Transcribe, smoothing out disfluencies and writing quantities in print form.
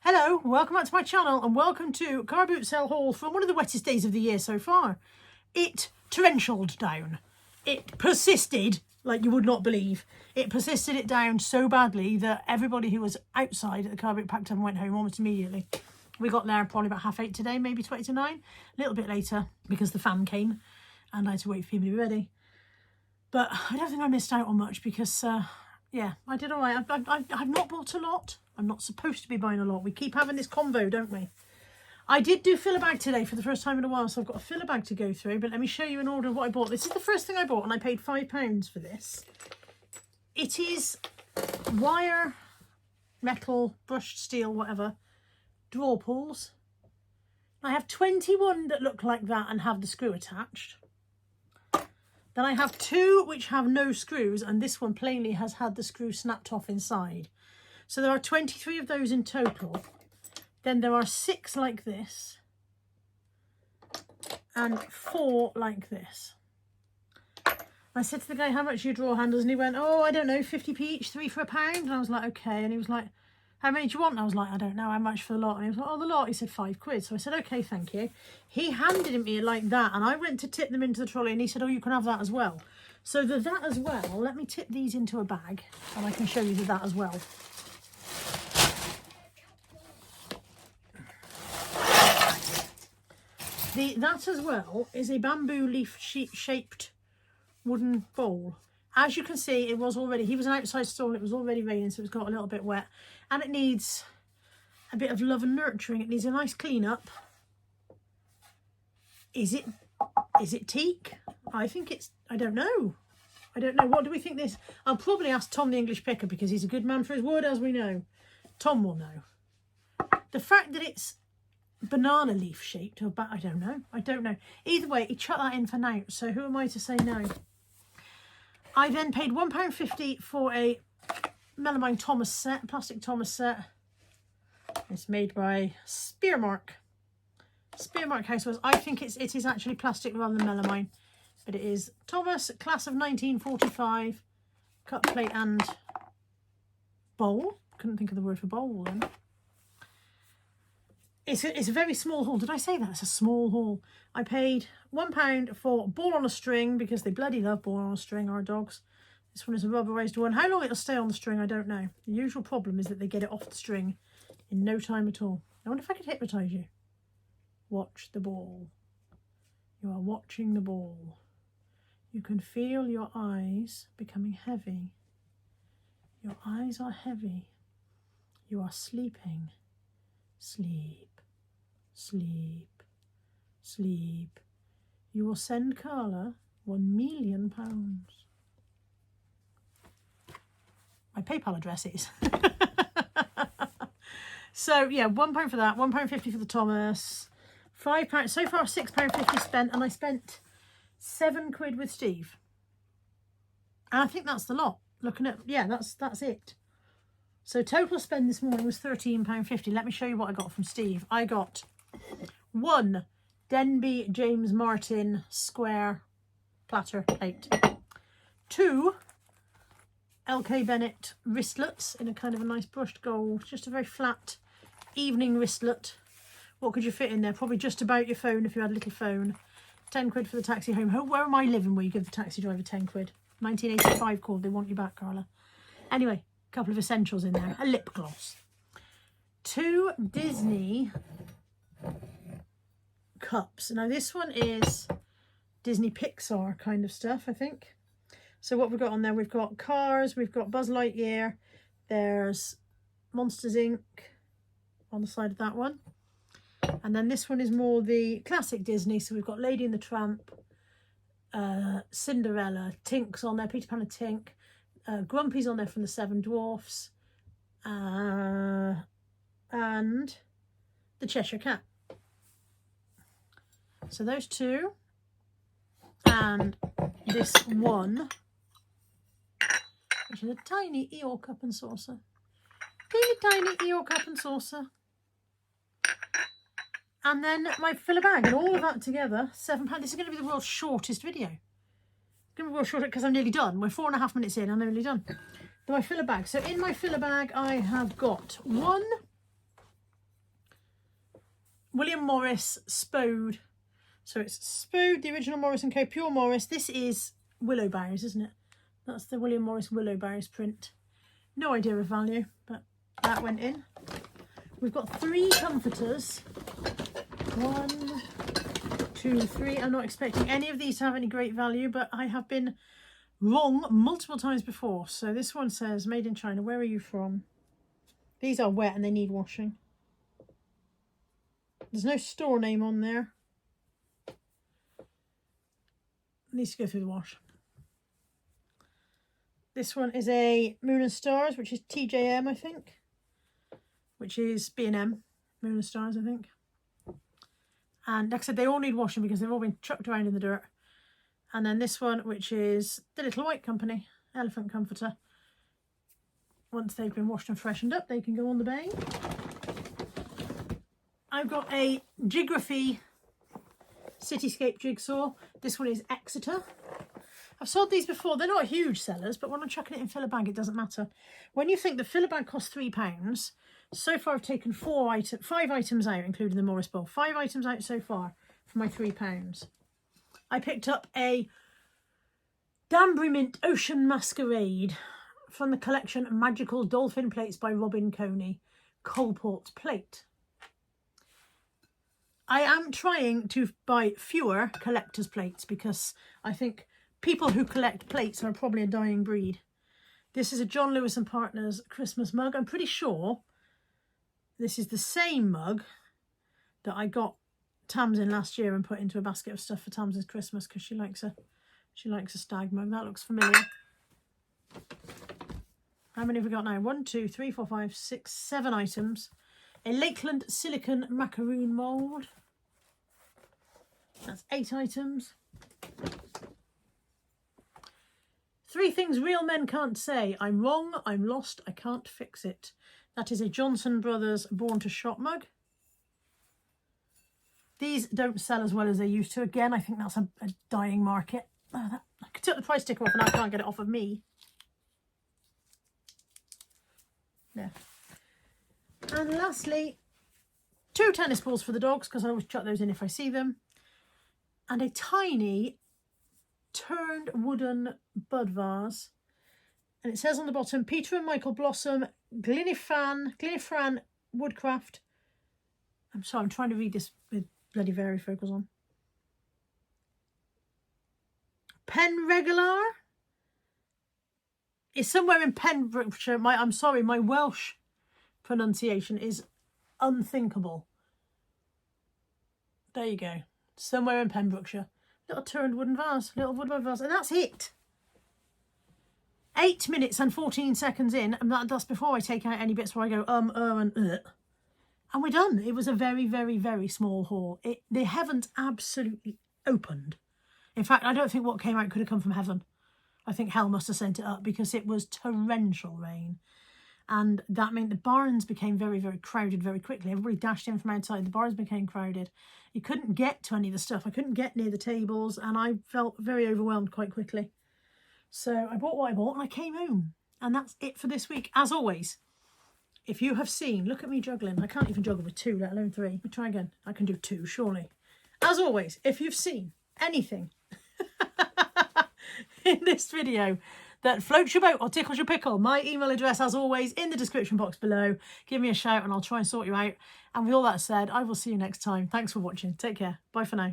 Hello, welcome back to my channel and welcome to car boot sale haul from one of the wettest days of the year so far. It torrentialed down. It persisted like you would not believe. It persisted it down so badly that everybody who was outside at the car boot packed up and went home almost immediately. We got there probably about 8:30 today, maybe 20 to 9. A little bit later because the fan came and I had to wait for people to be ready. But I don't think I missed out on much because, yeah, I did all right. I've not bought a lot. I'm not supposed to be buying a lot. We keep having this convo, don't we? I did do fill a bag today for the first time in a while, so I've got a filler bag to go through. But let me show you in order of what I bought. This is the first thing I bought, and I paid £5 for this. It is wire, metal, brushed steel, whatever, drawer pulls. I have 21 that look like that and have the screw attached. Then I have 2 which have no screws, and this one plainly has had the screw snapped off inside. So there are 23 of those in total. Then there are 6 like this and 4 like this. I said to the guy, how much are your drawer handles? And he went, oh, I don't know, 50p each, 3 for £1. And I was like, okay. And he was like, how many do you want? And I was like, I don't know, how much for the lot? And he was like, oh, the lot. He said £5. So I said, okay, thank you. He handed it me like that. And I went to tip them into the trolley and he said, oh, you can have that as well. So that as well, let me tip these into a bag and I can show you that as well. That as well is a bamboo leaf shaped wooden bowl. As you can see, it was already, he was an outside stall, it was already raining, so it's got a little bit wet. And it needs a bit of love and nurturing. It needs a nice clean up. Is it teak? I think it's, I don't know. What do we think this? I'll probably ask Tom the English picker because he's a good man for his word, as we know. Tom will know. The fact that it's banana leaf shaped, or I don't know. Either way, he chucked that in for now, so who am I to say no? I then paid £1.50 for a melamine Thomas set, plastic Thomas set. It's made by Spearmark Housewares. I think it is actually plastic rather than melamine, but it is Thomas, class of 1945, cut plate and bowl. Couldn't think of the word for bowl then. It's a very small haul. Did I say that? It's a small haul. I paid £1 for ball on a string because they bloody love ball on a string, our dogs. This one is a rubberized one. How long it'll stay on the string, I don't know. The usual problem is that they get it off the string in no time at all. I wonder if I could hypnotise you. Watch the ball. You are watching the ball. You can feel your eyes becoming heavy. Your eyes are heavy. You are sleeping. Sleep. Sleep, sleep. You will send Carla £1 million. My PayPal address is. So yeah, £1 for that, £1.50 for the Thomas, £5. So far, £6.50 spent, and I spent £7 with Steve. And I think that's the lot. Looking at, yeah, that's it. So total spend this morning was £13.50. Let me show you what I got from Steve. I got 1 Denby James Martin square platter plate. 2 LK Bennett wristlets in a kind of a nice brushed gold. Just a very flat evening wristlet. What could you fit in there? Probably just about your phone if you had a little phone. £10 for the taxi home. Where am I living where you give the taxi driver £10? 1985 called. They want you back, Carla. Anyway. Couple of essentials in there. A lip gloss. 2 Disney cups. Now this one is Disney Pixar kind of stuff, I think. So what we've got on there, we've got Cars, we've got Buzz Lightyear, there's Monsters Inc. on the side of that one. And then this one is more the classic Disney. So we've got Lady and the Tramp, Cinderella, Tink's on there, Peter Pan and Tink. Grumpy's on there from the 7 Dwarfs, and the Cheshire Cat. So those 2, and this one, which is a tiny Eeyore cup and saucer. Tiny Eeyore cup and saucer. And then my filler bag, and all of that together, £7. This is going to be the world's shortest video. Going to be real short because I'm nearly done. We're 4.5 minutes in, I'm nearly done. My filler bag. So in my filler bag, I have got 1 William Morris Spode. So it's Spode, the original Morris & Co. Pure Morris. This is Willow Berries, isn't it? That's the William Morris Willow Berries print. No idea of value, but that went in. We've got 3 comforters. 1, 2, 3. I'm not expecting any of these to have any great value, but I have been wrong multiple times before. So this one says made in China. Where are you from? These are wet and they need washing. There's no store name on there. Needs to go through the wash. This one is a Moon and Stars, which is TJM, I think. Which is B&M, Moon and Stars, I think. And like I said, they all need washing because they've all been chucked around in the dirt. And then this one, which is the Little White Company, Elephant Comforter. Once they've been washed and freshened up, they can go on the bay. I've got a Jigraphy Cityscape jigsaw. This one is Exeter. I've sold these before. They're not huge sellers, but when I'm chucking it in filler bag, it doesn't matter. When you think the filler bag costs £3, so far I've taken 5 items out, including the Morris bowl. 5 items out so far for my £3. I picked up a Danbury Mint Ocean Masquerade from the collection Magical Dolphin Plates by Robin Coney. Coalport plate. I am trying to buy fewer collector's plates because I think people who collect plates are probably a dying breed. This is a John Lewis and Partners Christmas mug. I'm pretty sure this is the same mug that I got Tamsin last year and put into a basket of stuff for Tamsin's Christmas because she likes a stag mug. That looks familiar. How many have we got now? 1, 2, 3, 4, 5, 6, 7 items. A Lakeland silicon macaroon mould. That's 8 items. 3 things real men can't say. I'm wrong, I'm lost, I can't fix it. That is a Johnson Brothers Born to Shop mug. These don't sell as well as they used to. Again, I think that's a dying market. I took the price sticker off and I can't get it off of me. There. And lastly, 2 tennis balls for the dogs because I always chuck those in if I see them. And a tiny turned wooden bud vase. And it says on the bottom, Peter and Michael Blossom, Glynnifran Woodcraft. I'm sorry, I'm trying to read this with bloody varifocals on. Penregular is somewhere in Pembrokeshire. I'm sorry, my Welsh pronunciation is unthinkable. There you go. Somewhere in Pembrokeshire. Little turned wooden vase. Little wooden vase. And that's it. 8 minutes and 14 seconds in. And that's before I take out any bits where I go and And we're done. It was a very, very, very small haul. The heavens absolutely opened. In fact, I don't think what came out could have come from heaven. I think hell must have sent it up because it was torrential rain. And that meant the barns became very, very crowded very quickly. Everybody dashed in from outside. The barns became crowded. You couldn't get to any of the stuff. I couldn't get near the tables and I felt very overwhelmed quite quickly. So I bought what I bought and I came home. And that's it for this week. As always, if you have seen, look at me juggling. I can't even juggle with 2, let alone 3. Let me try again. I can do 2, surely. As always, if you've seen anything in this video that floats your boat or tickles your pickle, my email address, as always, in the description box below. Give me a shout and I'll try and sort you out. And with all that said, I will see you next time. Thanks for watching. Take care. Bye for now.